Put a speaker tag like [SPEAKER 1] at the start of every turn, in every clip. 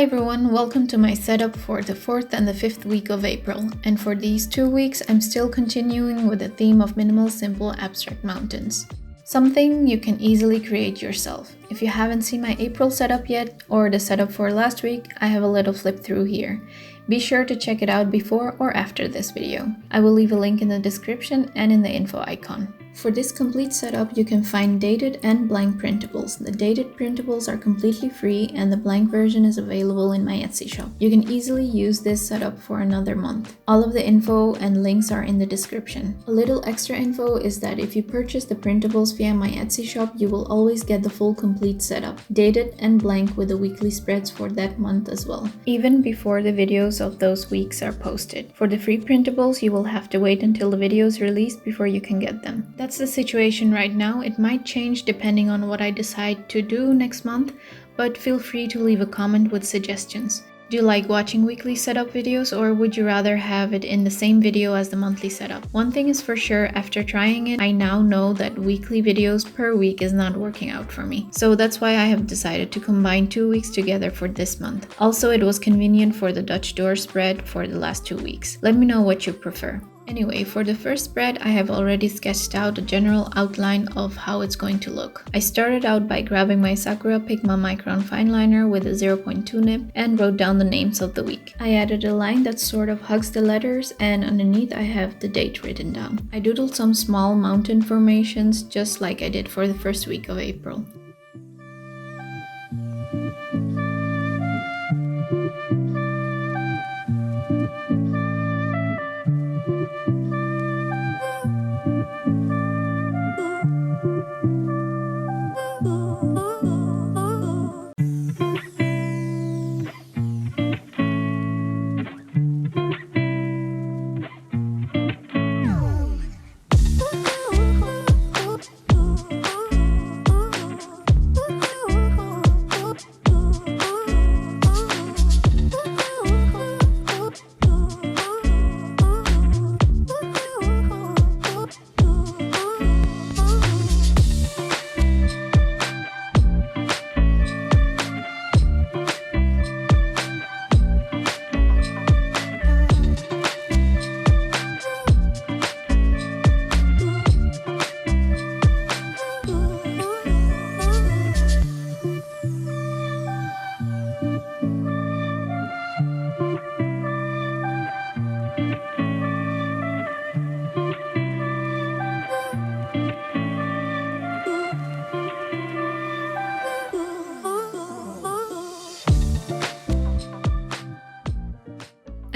[SPEAKER 1] everyone, welcome to my setup for the 4th and the 5th week of April, and for these 2 weeks I'm still continuing with the theme of minimal, simple, abstract mountains. Something you can easily create yourself. If you haven't seen my April setup yet, or the setup for last week, I have a little flip through here. Be sure to check it out before or after this video. I will leave a link in the description and in the info icon. For this complete setup, you can find dated and blank printables. The dated printables are completely free and the blank version is available in my Etsy shop. You can easily use this setup for another month. All of the info and links are in the description. A little extra info is that if you purchase the printables via my Etsy shop, you will always get the full complete setup, dated and blank with the weekly spreads for that month as well, even before the videos of those weeks are posted. For the free printables, you will have to wait until the video is released before you can get them. That's the situation right now. It might change depending on what I decide to do next month, but feel free to leave a comment with suggestions. Do you like watching weekly setup videos, or would you rather have it in the same video as the monthly setup? One thing is for sure, after trying it, I now know that weekly videos per week is not working out for me. So that's why I have decided to combine 2 weeks together for this month. Also, it was convenient for the Dutch door spread for the last 2 weeks. Let me know what you prefer. Anyway, for the first spread, I have already sketched out a general outline of how it's going to look. I started out by grabbing my Sakura Pigma Micron Fineliner with a 0.2 nib and wrote down the names of the week. I added a line that sort of hugs the letters, and underneath I have the date written down. I doodled some small mountain formations just like I did for the first week of April.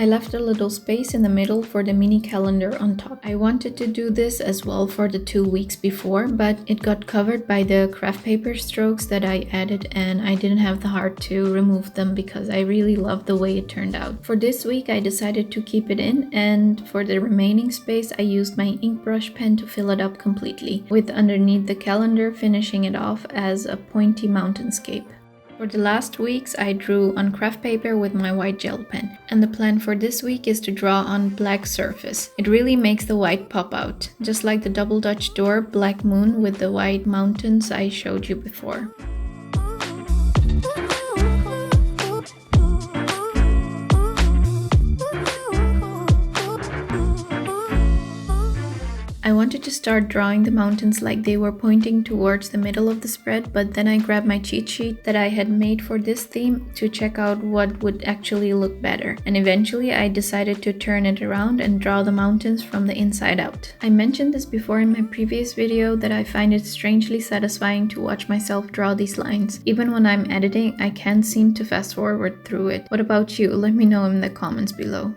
[SPEAKER 1] I left a little space in the middle for the mini calendar on top. I wanted to do this as well for the 2 weeks before, but it got covered by the craft paper strokes that I added, and I didn't have the heart to remove them because I really loved the way it turned out. For this week, I decided to keep it in, and for the remaining space, I used my ink brush pen to fill it up completely, with underneath the calendar finishing it off as a pointy mountainscape. For the last weeks, I drew on craft paper with my white gel pen, and the plan for this week is to draw on black surface. It really makes the white pop out, just like the double Dutch door black moon with the white mountains I showed you before. I wanted to start drawing the mountains like they were pointing towards the middle of the spread, but then I grabbed my cheat sheet that I had made for this theme to check out what would actually look better, and eventually I decided to turn it around and draw the mountains from the inside out. I mentioned this before in my previous video that I find it strangely satisfying to watch myself draw these lines. Even when I'm editing, I can't seem to fast forward through it. What about you? Let me know in the comments below.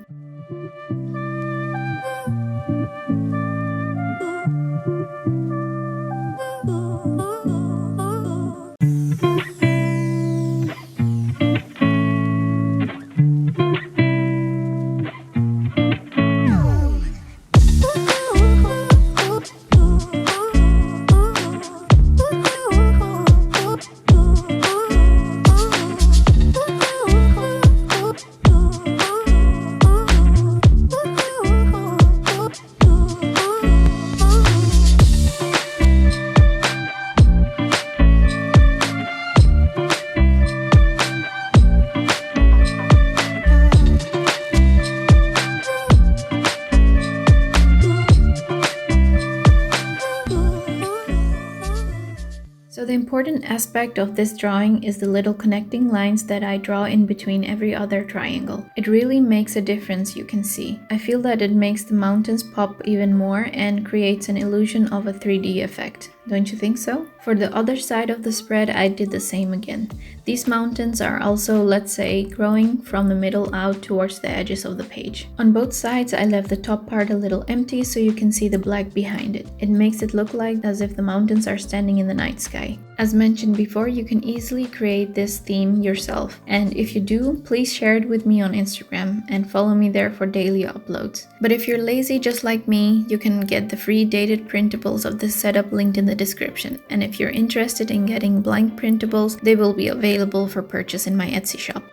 [SPEAKER 1] the important aspect of this drawing is the little connecting lines that I draw in between every other triangle. It really makes a difference, you can see. I feel that it makes the mountains pop even more and creates an illusion of a 3D effect. Don't you think so? For the other side of the spread, I did the same again. These mountains are also, let's say, growing from the middle out towards the edges of the page. On both sides, I left the top part a little empty so you can see the black behind it. It makes it look like as if the mountains are standing in the night sky. As mentioned before, you can easily create this theme yourself, and if you do, please share it with me on Instagram and follow me there for daily uploads. But if you're lazy just like me, you can get the free dated printables of this setup linked in the description, and if you're interested in getting blank printables, they will be available for purchase in my Etsy shop.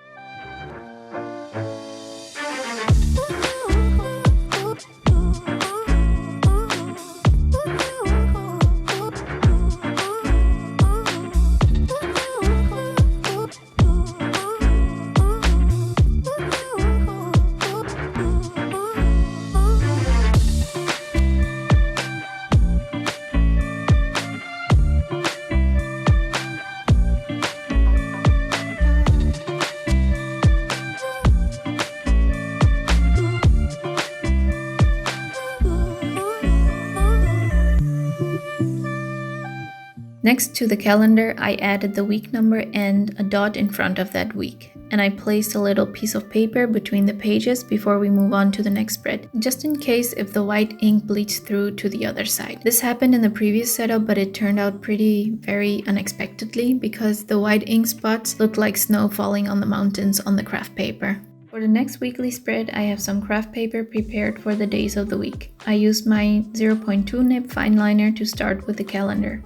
[SPEAKER 1] Next to the calendar, I added the week number and a dot in front of that week. And I placed a little piece of paper between the pages before we move on to the next spread, just in case if the white ink bleeds through to the other side. This happened in the previous setup, but it turned out very unexpectedly because the white ink spots looked like snow falling on the mountains on the craft paper. For the next weekly spread, I have some craft paper prepared for the days of the week. I used my 0.2 nib fine liner to start with the calendar.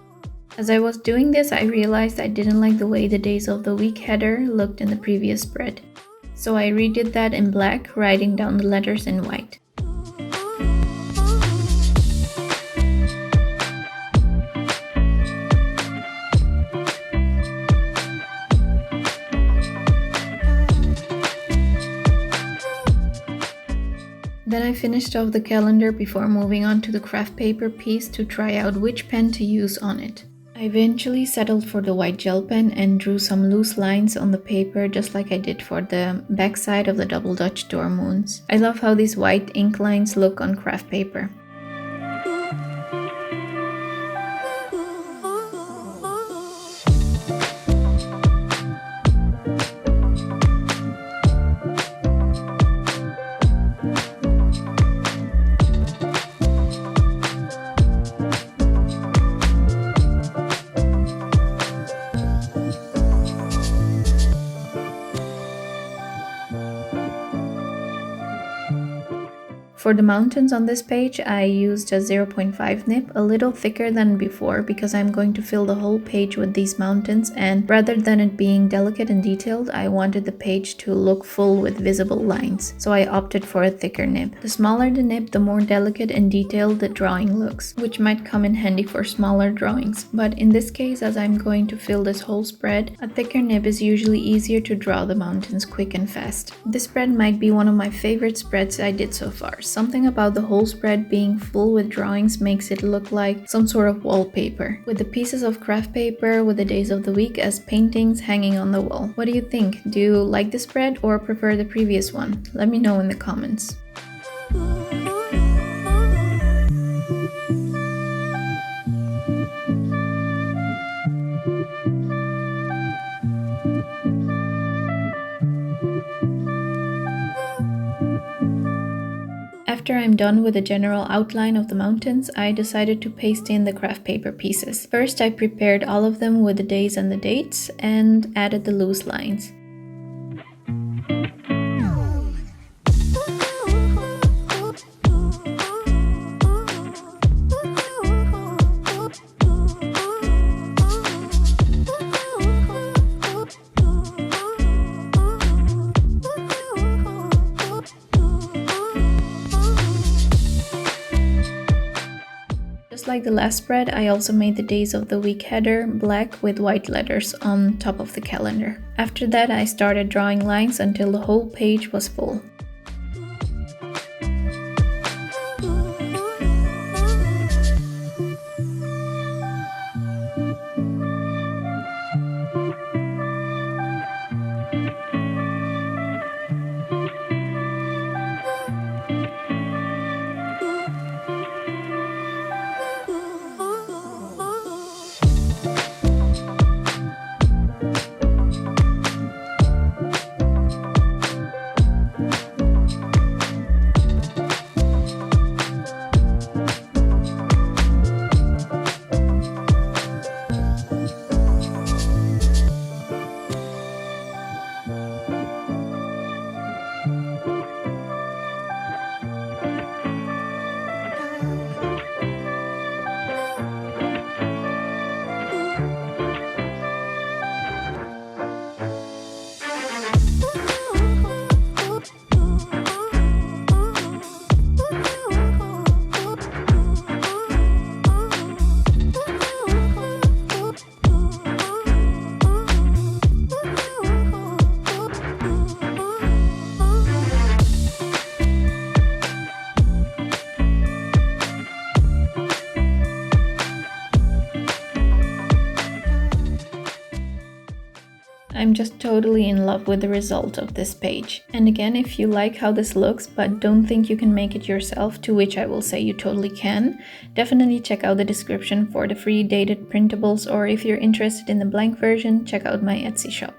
[SPEAKER 1] As I was doing this, I realized I didn't like the way the days of the week header looked in the previous spread. So I redid that in black, writing down the letters in white. Then I finished off the calendar before moving on to the craft paper piece to try out which pen to use on it. I eventually settled for the white gel pen and drew some loose lines on the paper just like I did for the backside of the double Dutch door moons. I love how these white ink lines look on craft paper. For the mountains on this page, I used a 0.5 nib, a little thicker than before because I'm going to fill the whole page with these mountains, and rather than it being delicate and detailed, I wanted the page to look full with visible lines, so I opted for a thicker nib. The smaller the nib, the more delicate and detailed the drawing looks, which might come in handy for smaller drawings, but in this case, as I'm going to fill this whole spread, a thicker nib is usually easier to draw the mountains quick and fast. This spread might be one of my favorite spreads I did so far. Something about the whole spread being full with drawings makes it look like some sort of wallpaper, with the pieces of craft paper with the days of the week as paintings hanging on the wall. What do you think? Do you like the spread or prefer the previous one? Let me know in the comments. After I'm done with the general outline of the mountains, I decided to paste in the craft paper pieces. First, I prepared all of them with the days and the dates and added the loose lines. Just like the last spread, I also made the days of the week header black with white letters on top of the calendar. After that, I started drawing lines until the whole page was full. I'm just totally in love with the result of this page. And again, if you like how this looks but don't think you can make it yourself, to which I will say you totally can, definitely check out the description for the free dated printables, or if you're interested in the blank version, check out my Etsy shop.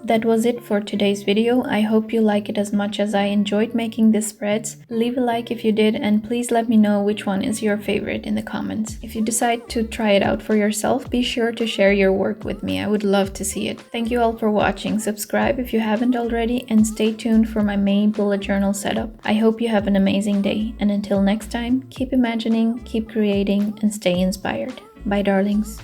[SPEAKER 1] That was it for today's video. I hope you like it as much as I enjoyed making these spreads. Leave a like if you did, and please let me know which one is your favorite in the comments. If you decide to try it out for yourself, be sure to share your work with me. I would love to see it. Thank you all for watching. Subscribe if you haven't already, and stay tuned for my May bullet journal setup. I hope you have an amazing day, and until next time, keep imagining, keep creating, and stay inspired. Bye, darlings.